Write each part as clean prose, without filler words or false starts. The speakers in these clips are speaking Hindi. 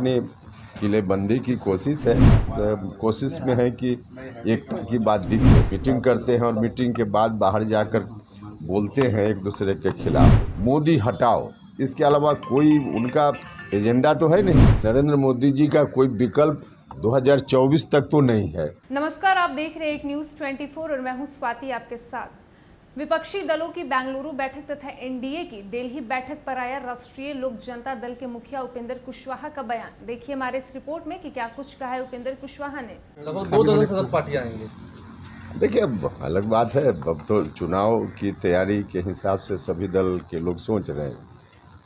अपनी किलेबंदी की कोशिश है। कोशिश में है कि एकता की बात दिखे। मीटिंग करते हैं और मीटिंग के बाद बाहर जाकर बोलते हैं एक दूसरे के खिलाफ। मोदी हटाओ, इसके अलावा कोई उनका एजेंडा तो है नहीं। नरेंद्र मोदी जी का कोई विकल्प 2024 तक तो नहीं है। नमस्कार, आप देख रहे हैं एक न्यूज़ 24 और मैं हूं स्वाति आपके साथ। विपक्षी दलों की बेंगलुरु बैठक तथा एनडीए की दिल्ली बैठक पर आया राष्ट्रीय लोक जनता दल के मुखिया उपेंद्र कुशवाहा का बयान। देखिए हमारे इस रिपोर्ट में कि क्या कुछ कहा है उपेंद्र कुशवाहा ने। लगभग 2 दर्जन से पार्टियां आएंगे। देखिए, अब अलग बात है, अब तो चुनाव की तैयारी के हिसाब से सभी दल के लोग सोच रहे हैं,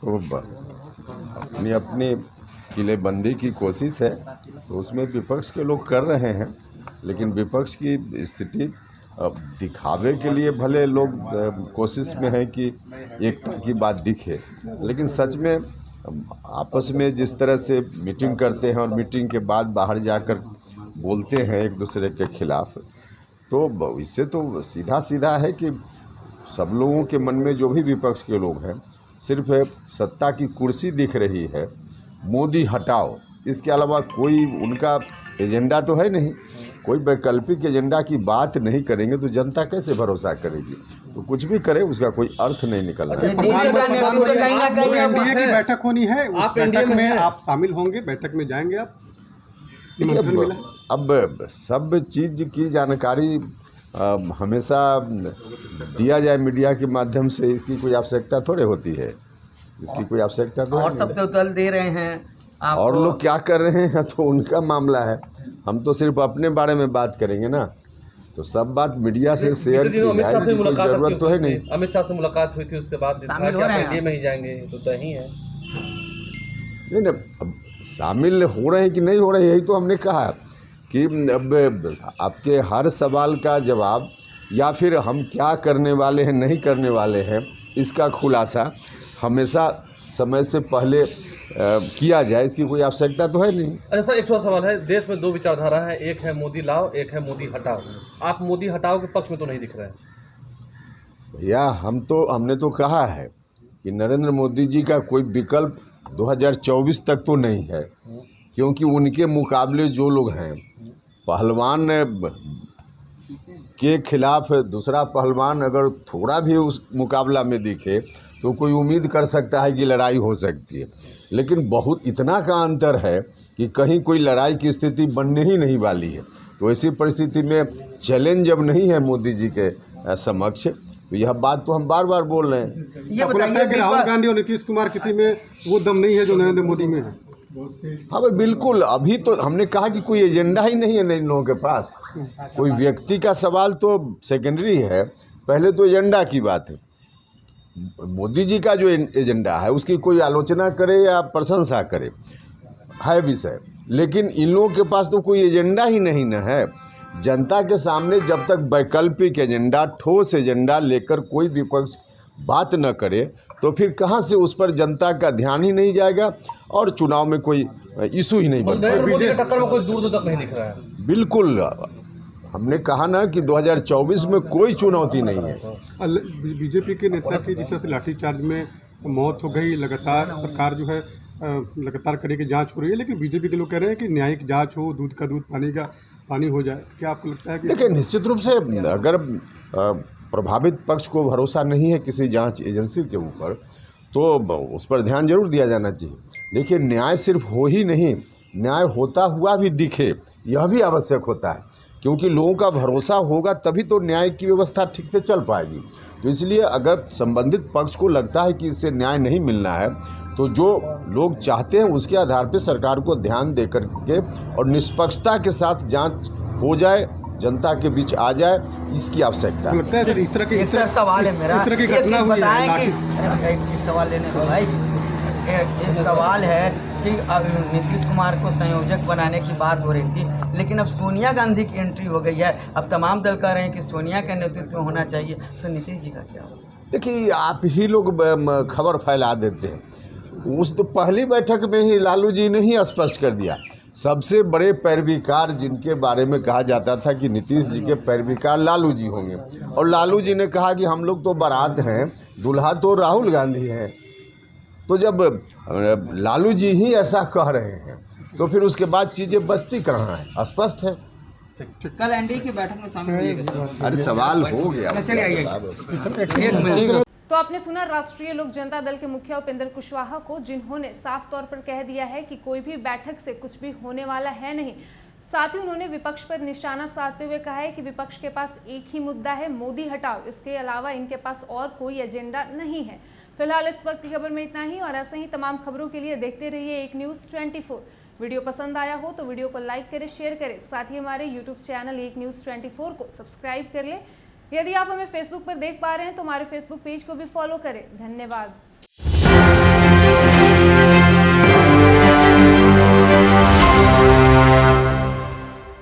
तो अपनी अपनी किलेबंदी की कोशिश है, तो उसमें विपक्ष के लोग कर रहे हैं। लेकिन विपक्ष की स्थिति अब दिखावे के लिए भले लोग कोशिश में है कि एकता की बात दिखे, लेकिन सच में आपस में जिस तरह से मीटिंग करते हैं और मीटिंग के बाद बाहर जाकर बोलते हैं एक दूसरे के खिलाफ, तो इससे तो सीधा सीधा है कि सब लोगों के मन में जो भी विपक्ष के लोग हैं, सिर्फ सत्ता की कुर्सी दिख रही है। मोदी हटाओ, इसके अलावा कोई उनका एजेंडा तो है नहीं। कोई वैकल्पिक एजेंडा की बात नहीं करेंगे तो जनता कैसे भरोसा करेगी। तो कुछ भी करे उसका कोई अर्थ नहीं निकल रहा है। एनडीए की बैठक होनी है, उस बैठक में आप शामिल होंगे, बैठक में जाएंगे आप? अब सब चीज़ की जानकारी हमेशा दिया जाए मीडिया के माध्यम से, इसकी कोई आवश्यकता थोड़े होती है। इसकी कोई आवश्यकता तो और सब तो दल दे रहे हैं और लोग क्या कर रहे हैं तो उनका मामला है। हम तो सिर्फ अपने बारे में बात करेंगे ना, तो सब बात मीडिया से शेयर की जाए, कोई जरूरत तो है नहीं। अमित शाह से मुलाकात हुई थी, उसके बाद शामिल हो रहे हैं में ही जाएंगे, तो तय ही है। नहीं, अब शामिल हो रहे हैं कि नहीं हो रहे, यही तो हमने कहा कि अब आपके हर सवाल का जवाब या फिर हम क्या करने वाले हैं नहीं करने वाले हैं, इसका खुलासा हमेशा समय से पहले किया जाए, इसकी कोई आवश्यकता तो है नहीं। अच्छा सर, एक छोटा सवाल है। देश में 2 विचारधारा है, एक है मोदी लाओ, एक है मोदी हटाओ। आप मोदी हटाओ के पक्ष में तो नहीं दिख रहे हैं। भैया, हमने तो कहा है कि नरेंद्र मोदी जी का कोई विकल्प 2024 तक तो नहीं है, क्योंकि उनके मुकाबले जो लोग हैं, पहलवान के खिलाफ दूसरा पहलवान अगर थोड़ा भी उस मुकाबला में दिखे तो कोई उम्मीद कर सकता है कि लड़ाई हो सकती है। लेकिन बहुत इतना का अंतर है कि कहीं कोई लड़ाई की स्थिति बनने ही नहीं वाली है। तो ऐसी परिस्थिति में चैलेंज जब नहीं है मोदी जी के समक्ष, तो यह बात तो हम बार बार बोल रहे हैं। ये बताइए कि राहुल गांधी और नीतीश कुमार किसी में वो दम नहीं है जो नरेंद्र मोदी में है? हाँ भाई, बिल्कुल। अभी तो हमने कहा कि कोई एजेंडा ही नहीं है इन लोगों के पास। कोई व्यक्ति का सवाल तो सेकेंडरी है, पहले तो एजेंडा की बात है। मोदी जी का जो एजेंडा है उसकी कोई आलोचना करे या प्रशंसा करे है विषय, लेकिन इन लोगों के पास तो कोई एजेंडा ही नहीं न है। जनता के सामने जब तक वैकल्पिक एजेंडा, ठोस एजेंडा लेकर कोई विपक्ष बात न करे, तो फिर कहाँ से उस पर जनता का ध्यान ही नहीं जाएगा और चुनाव में कोई इशू ही नहीं बन पाएगा। टक्कर में कोई दूर तक नहीं दिख रहा है। बिल्कुल, हमने कहा ना कि 2024 में कोई चुनौती नहीं है। बीजेपी के नेता की जिस तरह से लाठीचार्ज में मौत हो गई, लगातार सरकार जो है लगातार करेगी, जांच हो रही है, लेकिन बीजेपी के लोग कह रहे हैं कि न्यायिक जांच हो, दूध का दूध पानी का पानी हो जाए। क्या आपको लगता है कि? देखिए, निश्चित रूप से अगर प्रभावित पक्ष को भरोसा नहीं है किसी जांच एजेंसी के ऊपर, तो उस पर ध्यान जरूर दिया जाना चाहिए। देखिए, न्याय सिर्फ हो ही नहीं, न्याय होता हुआ भी दिखे, यह भी आवश्यक होता है, क्योंकि लोगों का भरोसा होगा तभी तो न्याय की व्यवस्था ठीक से चल पाएगी। तो इसलिए अगर संबंधित पक्ष को लगता है कि इससे न्याय नहीं मिलना है, तो जो लोग चाहते हैं उसके आधार पर सरकार को ध्यान दे करके और निष्पक्षता के साथ जांच हो जाए, जनता के बीच आ जाए, इसकी आवश्यकता है। इस तरह की सवाल है मेरा, एक सवाल लेने दो भाई। एक सवाल है कि नीतीश कुमार को संयोजक बनाने की बात हो रही थी, लेकिन अब सोनिया गांधी की एंट्री हो गई है। अब तमाम दल कह रहे हैं कि सोनिया के नेतृत्व में होना चाहिए, तो नीतीश जी का क्या होगा? देखिए, आप ही लोग खबर फैला देते हैं। उस तो पहली बैठक में ही लालू जी ने ही स्पष्ट कर दिया। सबसे बड़े पैरवीकार जिनके बारे में कहा जाता था कि नीतीश जी के पैरवीकार लालू जी होंगे, और लालू जी ने कहा कि हम लोग तो बारात हैं, दूल्हा तो राहुल गांधी हैं। तो जब लालू जी ही ऐसा कह रहे हैं तो फिर उसके बाद चीज़ें बचती कहाँ है, स्पष्ट है। कल एनडीए की बैठक में शामिल अरे सवाल हो गया। चलिए आइए। एक मिनट। तो आपने सुना राष्ट्रीय लोक जनता दल के मुखिया उपेंद्र कुशवाहा को, जिन्होंने साफ तौर पर कह दिया है कि कोई भी बैठक से कुछ भी होने वाला है नहीं। साथ ही उन्होंने विपक्ष पर निशाना साधते हुए कहा है कि विपक्ष के पास एक ही मुद्दा है, मोदी हटाओ, इसके अलावा इनके पास और कोई एजेंडा नहीं है। फिलहाल इस वक्त की खबर में इतना ही, और ऐसे ही तमाम खबरों के लिए देखते रहिए एक न्यूज़ 24। वीडियो पसंद आया हो तो वीडियो को लाइक करें, शेयर करें, साथ ही हमारे यूट्यूब चैनल एक न्यूज़ 24 को सब्सक्राइब कर लें। यदि आप हमें फेसबुक पर देख पा रहे हैं तो हमारे फेसबुक पेज को भी फॉलो करें। धन्यवाद।